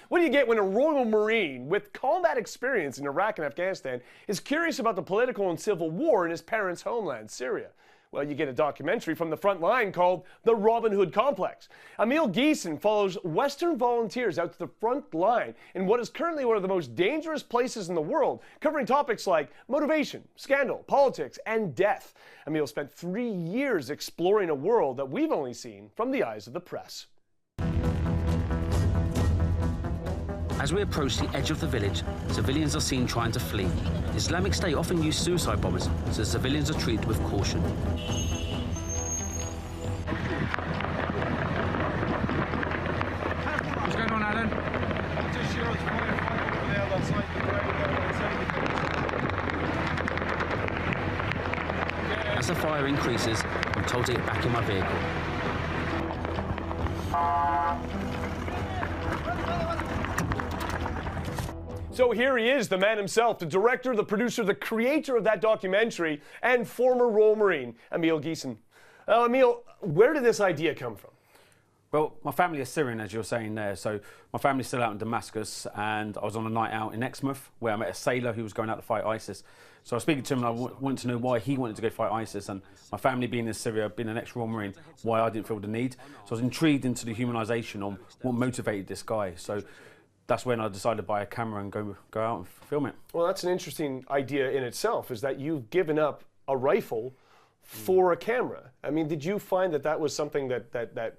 What do you get when a Royal Marine with combat experience in Iraq and Afghanistan is curious about the political and civil war in his parents' homeland, Syria? Well, you get a documentary from the front line called The Robin Hood Complex. Emile Ghessen follows Western volunteers out to the front line in what is currently one of the most dangerous places in the world, covering topics like motivation, scandal, politics, and death. Emile spent 3 years exploring a world that we've only seen from the eyes of the press. As we approach the edge of the village, civilians are seen trying to flee. The Islamic State often use suicide bombers, so civilians are treated with caution. What's going on, Alan? Just sure it's fire over there outside the ground. As the fire increases, I'm told to get back in my vehicle. So here he is, the man himself, the director, the producer, the creator of that documentary, and former Royal Marine, Emile Ghessen. Emile, where did this idea come from? Well, my family is Syrian, as you're saying there, so my family's still out in Damascus, and I was on a night out in Exmouth where I met a sailor who was going out to fight ISIS. So I was speaking to him and I wanted to know why he wanted to go fight ISIS, and my family being in Syria, being an ex-Royal Marine, why I didn't feel the need. So I was intrigued into the humanisation on what motivated this guy. So that's when I decided to buy a camera and go out and film it. Well, that's an interesting idea in itself, is that you've given up a rifle for a camera. I mean, did you find that that was something that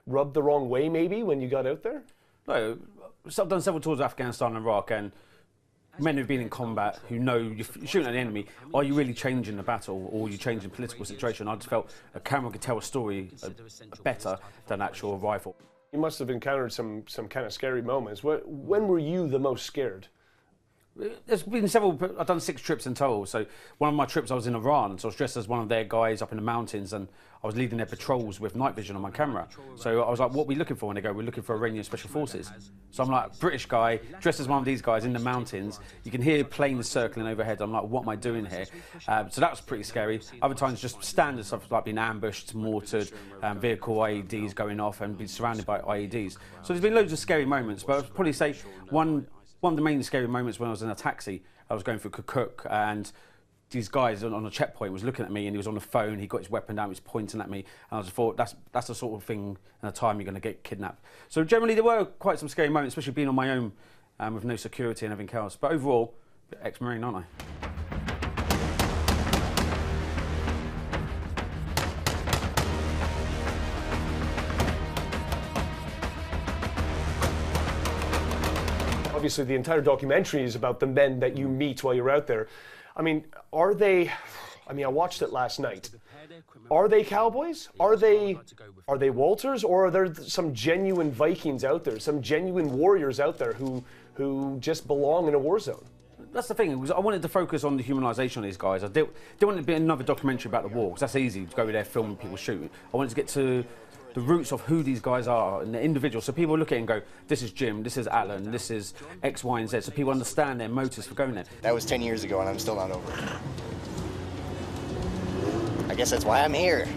rubbed the wrong way maybe when you got out there? No, so I've done several tours of Afghanistan and Iraq, and men who've been in combat who know you're shooting at the enemy, are you really changing the battle or are you changing the political situation? I just felt a camera could tell a story better than actual rifle. You must have encountered some kind of scary moments. When were you the most scared? There's been several, I've done 6 trips in total. So one of my trips I was in Iran, so I was dressed as one of their guys up in the mountains, and I was leading their patrols with night vision on my camera. So I was like, what are we looking for? And they go, we're looking for Iranian Special Forces. So I'm like, British guy, dressed as one of these guys in the mountains. You can hear planes circling overhead. I'm like, what am I doing here? So that was pretty scary. Other times just standard stuff like being ambushed, mortared, vehicle IEDs going off and being surrounded by IEDs. So there's been loads of scary moments, but I'd probably say one of the main scary moments when I was in a taxi, I was going through Kirkuk, and these guys on a checkpoint was looking at me, and he was on the phone, he got his weapon down, he was pointing at me, and I just thought, that's the sort of thing in a time you're going to get kidnapped. So generally there were quite some scary moments, especially being on my own with no security and everything else. But overall, ex-Marine, aren't I? Obviously, the entire documentary is about the men that you meet while you're out there. I mean, I watched it last night. Are they cowboys? Are they Walters? Or are there some genuine Vikings out there, some genuine warriors out there who just belong in a war zone? That's the thing, I wanted to focus on the humanisation of these guys. I didn't want it to be another documentary about the war, because that's easy to go there, film people shoot. I wanted to get to the roots of who these guys are and the individuals, so people look at it and go, this is Jim, this is Alan, this is X, Y and Z, so people understand their motives for going there. That was 10 years ago and I'm still not over it. I guess that's why I'm here.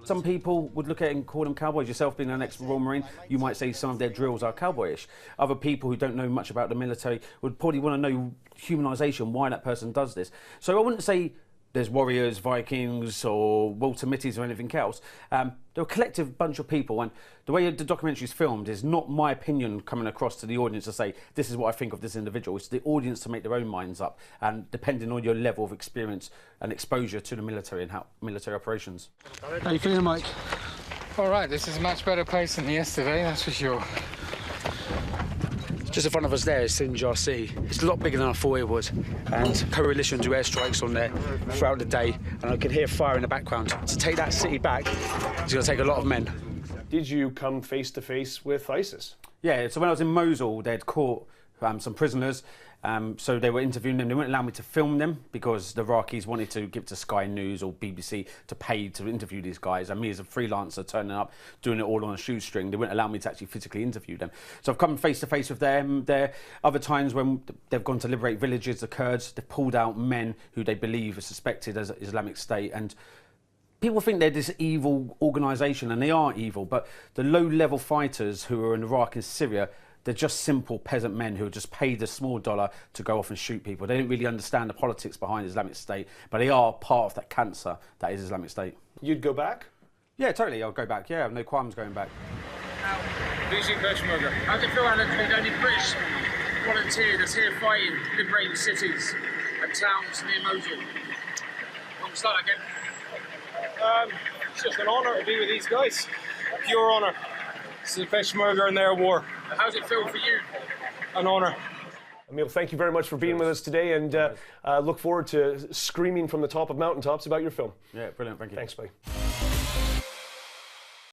Some people would look at it and call them cowboys. Yourself being an ex-Royal Marine, you might say some of their drills are cowboyish. Other people who don't know much about the military would probably want to know humanisation, why that person does this. So I wouldn't say there's warriors, Vikings, or Walter Mitty's or anything else. They're a collective bunch of people, and the way the documentary is filmed is not my opinion coming across to the audience to say, this is what I think of this individual. It's the audience to make their own minds up, and depending on your level of experience and exposure to the military and how military operations. How you feeling, Mike? All right, this is a much better place than yesterday, that's for sure. Just in front of us there is Sinjar Sea. It's a lot bigger than I thought it was, and coalition do airstrikes on there throughout the day, and I can hear fire in the background. To take that city back, it's going to take a lot of men. Did you come face to face with ISIS? Yeah, so when I was in Mosul, they'd caught some prisoners, so they were interviewing them. They wouldn't allow me to film them because the Iraqis wanted to give to Sky News or BBC to pay to interview these guys, and me as a freelancer turning up, doing it all on a shoestring, they wouldn't allow me to actually physically interview them. So I've come face to face with them there. Other times when they've gone to liberate villages, the Kurds, they've pulled out men who they believe are suspected as Islamic State, and people think they're this evil organisation, and they are evil, but the low-level fighters who are in Iraq and Syria, they're just simple peasant men who are just paid a small dollar to go off and shoot people. They don't really understand the politics behind Islamic State, but they are part of that cancer that is Islamic State. You'd go back? Yeah, totally. I'll go back. Yeah, I have no qualms going back. BC Peshmerga. How do you feel, Alan, to be the only British volunteer that's here fighting, liberating cities and towns near Mosul? We'll start again. It's just an honour to be with these guys. Pure honour. This is Peshmerga and their war. How does it feel for you? An honour. Emile, thank you very much for being with us today, and look forward to screaming from the top of mountaintops about your film. Yeah, brilliant. Thank you. Thanks, buddy.